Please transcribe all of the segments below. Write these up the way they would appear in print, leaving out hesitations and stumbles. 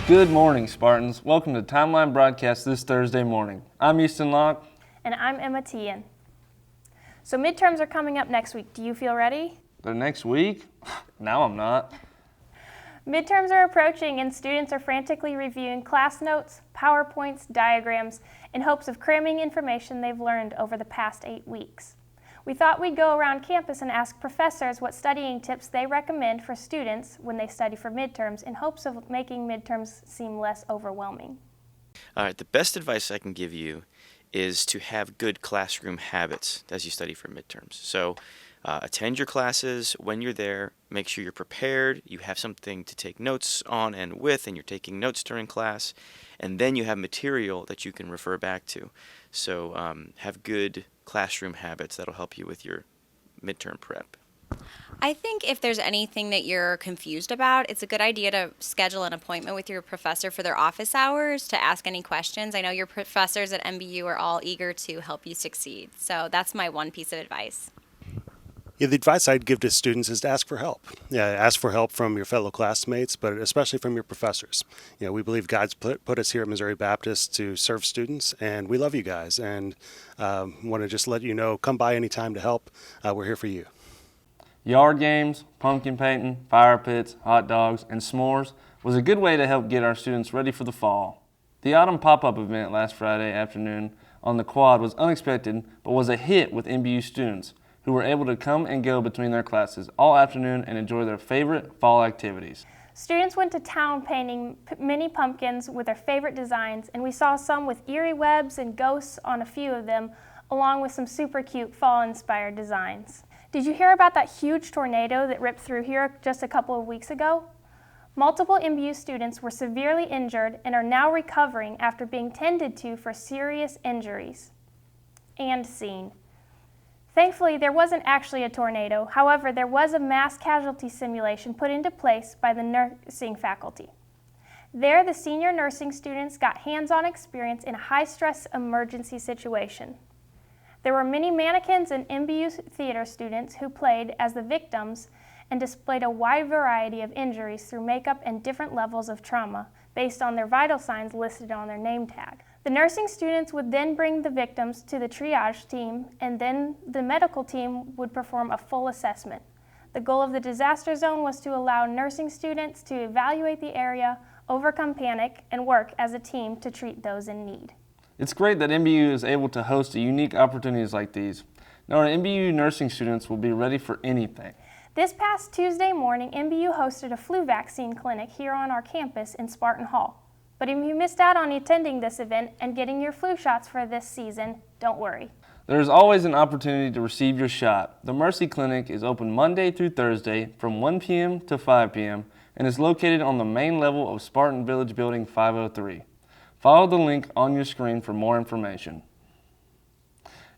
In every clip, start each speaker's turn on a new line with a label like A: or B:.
A: Good morning, Spartans. Welcome to Timeline Broadcast this Thursday morning. I'm Easton, Locke.
B: And I'm Tihen. So midterms are coming up next week. Do you feel ready?
A: The next week? Now I'm not.
B: Midterms are approaching and students are frantically reviewing class notes, PowerPoints, diagrams, in hopes of cramming information they've learned over the past 8 weeks. We thought we'd go around campus and ask professors what studying tips they recommend for students when they study for midterms in hopes of making midterms seem less overwhelming.
C: All right, the best advice I can give you is to have good classroom habits as you study for midterms. So attend your classes when you're there, make sure you're prepared, you have something to take notes on and with, and you're taking notes during class, and then you have material that you can refer back to. So have good classroom habits that'll help you with your midterm prep.
D: I think if there's anything that you're confused about, it's a good idea to schedule an appointment with your professor for their office hours to ask any questions. I know your professors at MBU are all eager to help you succeed. So that's my one piece of advice.
E: Yeah, the advice I'd give to students is to ask for help. Yeah, ask for help from your fellow classmates, but especially from your professors. You know, we believe God's put us here at Missouri Baptist to serve students, and we love you guys, and want to just let you know, come by anytime to help. We're here for you.
A: Yard games, pumpkin painting, fire pits, hot dogs, and s'mores was a good way to help get our students ready for the fall. The autumn pop-up event last Friday afternoon on the quad was unexpected, but was a hit with MBU students, who were able to come and go between their classes all afternoon and enjoy their favorite fall activities.
B: Students went to town painting mini pumpkins with their favorite designs, and we saw some with eerie webs and ghosts on a few of them, along with some super cute fall-inspired designs. Did you hear about that huge tornado that ripped through here just a couple of weeks ago? Multiple MBU students were severely injured and are now recovering after being tended to for serious injuries. And seen. Thankfully, there wasn't actually a tornado. However, there was a mass casualty simulation put into place by the nursing faculty. There, the senior nursing students got hands-on experience in a high-stress emergency situation. There were many mannequins and MBU theater students who played as the victims and displayed a wide variety of injuries through makeup and different levels of trauma based on their vital signs listed on their name tag. The nursing students would then bring the victims to the triage team, and then the medical team would perform a full assessment. The goal of the disaster zone was to allow nursing students to evaluate the area, overcome panic, and work as a team to treat those in need.
A: It's great that MBU is able to host unique opportunities like these. Now our MBU nursing students will be ready for anything.
B: This past Tuesday morning, MBU hosted a flu vaccine clinic here on our campus in Spartan Hall. But if you missed out on attending this event and getting your flu shots for this season, don't worry.
A: There is always an opportunity to receive your shot. The Mercy Clinic is open Monday through Thursday from 1 p.m. to 5 p.m. and is located on the main level of Spartan Village Building 503. Follow the link on your screen for more information.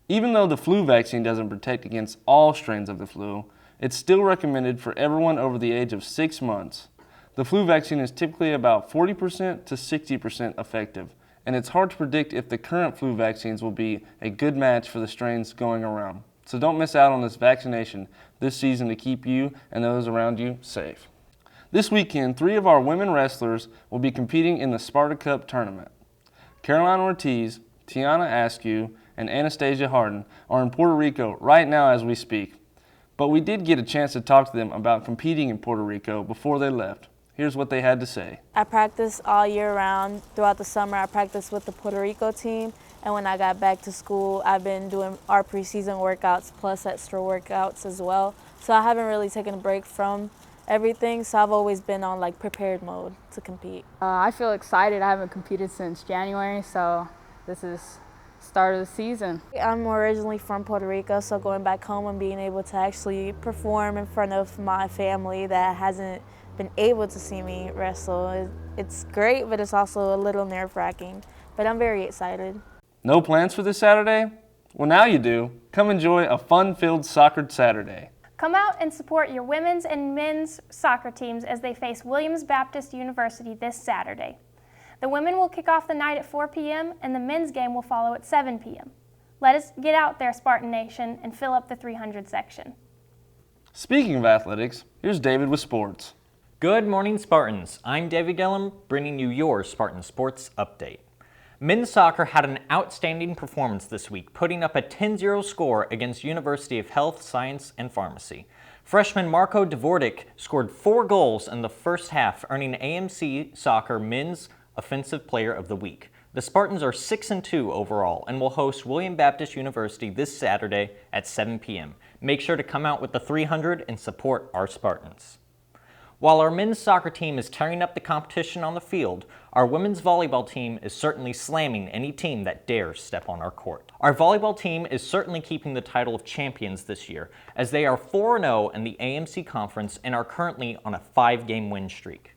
A: Even though the flu vaccine doesn't protect against all strains of the flu, it's still recommended for everyone over the age of 6 months. The flu vaccine is typically about 40% to 60% effective, and it's hard to predict if the current flu vaccines will be a good match for the strains going around. So don't miss out on this vaccination this season to keep you and those around you safe. This weekend, 3 of our women wrestlers will be competing in the Sparta Cup tournament. Caroline Ortiz, Tiana Askew, and Anastasia Harden are in Puerto Rico right now as we speak. But we did get a chance to talk to them about competing in Puerto Rico before they left. Here's what they had to say.
F: I practiced all year round. Throughout the summer, I practiced with the Puerto Rico team. And when I got back to school, I've been doing our preseason workouts plus extra workouts as well. So I haven't really taken a break from everything. So I've always been on prepared mode to compete.
G: I feel excited. I haven't competed since January, so this is start of the season.
F: I'm originally from Puerto Rico, so going back home and being able to actually perform in front of my family that hasn't been able to see me wrestle, it's great, but it's also a little nerve-wracking. But I'm very excited.
A: No plans for this Saturday? Well, now you do. Come enjoy a fun-filled soccer Saturday.
B: Come out and support your women's and men's soccer teams as they face Williams Baptist University this Saturday. The women will kick off the night at 4 p.m. and the men's game will follow at 7 p.m. Let us get out there, Spartan Nation, and fill up the 300 section.
A: Speaking of athletics, here's David with sports.
H: Good morning, Spartans. I'm David Gillum, bringing you your Spartan Sports Update. Men's soccer had an outstanding performance this week, putting up a 10-0 score against University of Health, Science, and Pharmacy. Freshman Marco Dvordik scored 4 goals in the first half, earning AMC Soccer Men's Offensive Player of the Week. The Spartans are 6-2 overall and will host William Baptist University this Saturday at 7 p.m. Make sure to come out with the 300 and support our Spartans. While our men's soccer team is tearing up the competition on the field, our women's volleyball team is certainly slamming any team that dares step on our court. Our volleyball team is certainly keeping the title of champions this year, as they are 4-0 in the AMC Conference and are currently on a 5-game win streak.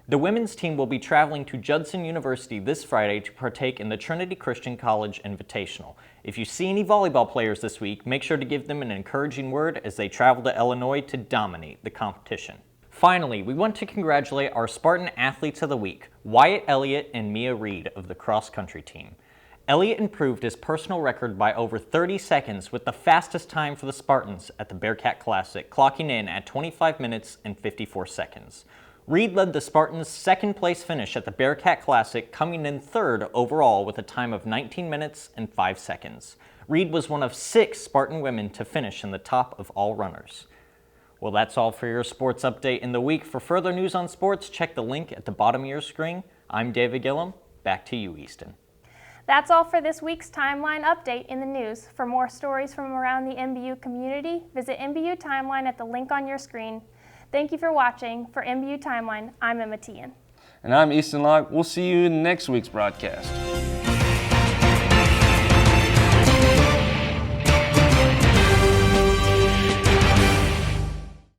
H: The women's team will be traveling to Judson University this Friday to partake in the Trinity Christian College Invitational. If you see any volleyball players this week, make sure to give them an encouraging word as they travel to Illinois to dominate the competition. Finally, we want to congratulate our Spartan Athletes of the Week, Wyatt Elliott and Mia Reed of the cross-country team. Elliott improved his personal record by over 30 seconds with the fastest time for the Spartans at the Bearcat Classic, clocking in at 25 minutes and 54 seconds. Reed led the Spartans' second-place finish at the Bearcat Classic, coming in third overall with a time of 19 minutes and 5 seconds. Reed was one of 6 Spartan women to finish in the top of all runners. Well, that's all for your sports update in the week. For further news on sports, check the link at the bottom of your screen. I'm David Gillum. Back to you, Easton.
B: That's all for this week's Timeline Update in the news. For more stories from around the MBU community, visit MBU Timeline at the link on your screen. Thank you for watching. For MBU Timeline, I'm Emma Tihen.
A: And I'm Easton Locke. We'll see you in next week's broadcast.